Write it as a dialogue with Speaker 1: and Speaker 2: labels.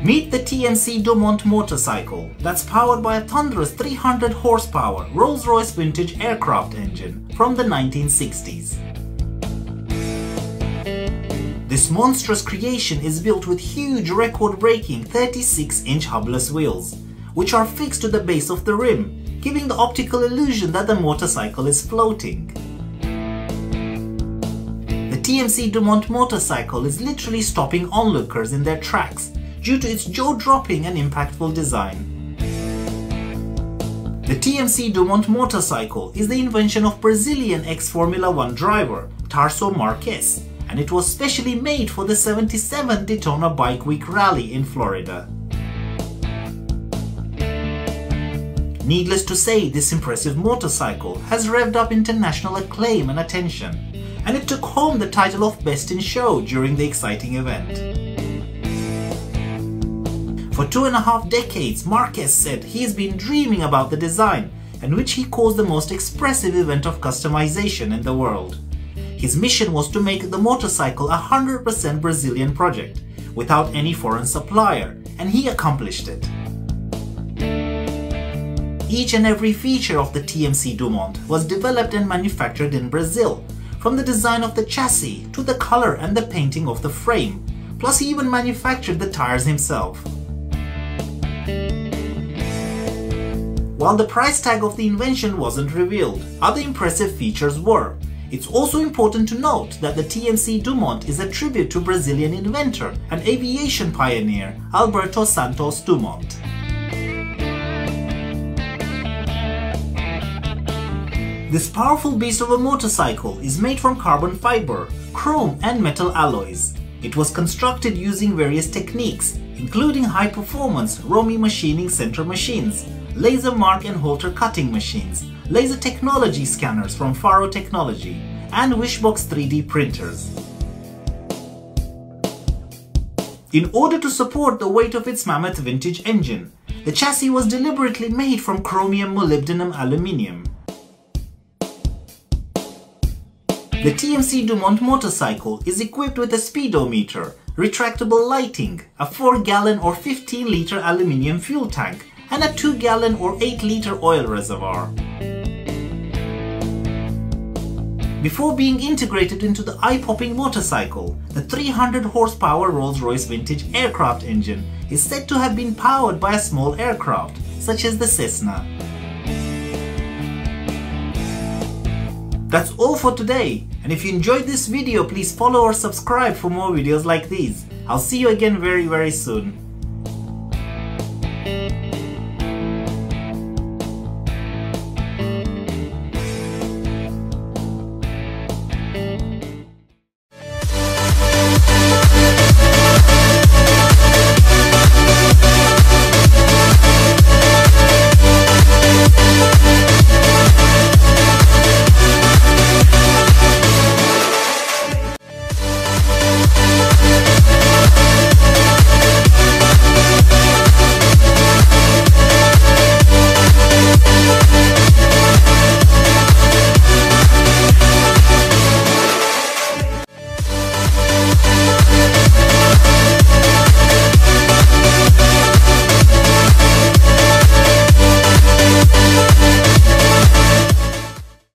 Speaker 1: Meet the TMC Dumont motorcycle that's powered by a thunderous 300 horsepower Rolls-Royce vintage aircraft engine from the 1960s. This monstrous creation is built with huge record-breaking 36-inch hubless wheels, which are fixed to the base of the rim, giving the optical illusion that the motorcycle is floating. The TMC Dumont motorcycle is literally stopping onlookers in their tracks due to its jaw-dropping and impactful design. The TMC Dumont motorcycle is the invention of Brazilian ex-Formula 1 driver Tarso Marques, and it was specially made for the 77th Daytona Bike Week rally in Florida. Needless to say, this impressive motorcycle has revved up international acclaim and attention, and it took home the title of Best in Show during the exciting event. For 2.5 decades, Marques said he has been dreaming about the design, and which he calls the most expressive event of customization in the world. His mission was to make the motorcycle a 100% Brazilian project, without any foreign supplier, and he accomplished it. Each and every feature of the TMC Dumont was developed and manufactured in Brazil, from the design of the chassis to the color and the painting of the frame, plus he even manufactured the tires himself. While the price tag of the invention wasn't revealed, other impressive features were. It's also important to note that the TMC Dumont is a tribute to Brazilian inventor and aviation pioneer Alberto Santos Dumont. This powerful beast of a motorcycle is made from carbon fiber, chrome and metal alloys. It was constructed using various techniques, including high-performance Romy machining center machines, laser mark and halter cutting machines, laser technology scanners from Faro Technology, and Wishbox 3D printers. In order to support the weight of its mammoth vintage engine, the chassis was deliberately made from chromium molybdenum aluminium. The TMC Dumont motorcycle is equipped with a speedometer, retractable lighting, a 4-gallon or 15-liter aluminium fuel tank, and a 2-gallon or 8-liter oil reservoir. Before being integrated into the eye-popping motorcycle, the 300 horsepower Rolls-Royce vintage aircraft engine is said to have been powered by a small aircraft, such as the Cessna. That's all for today, and if you enjoyed this video, please follow or subscribe for more videos like these. I'll see you again very soon.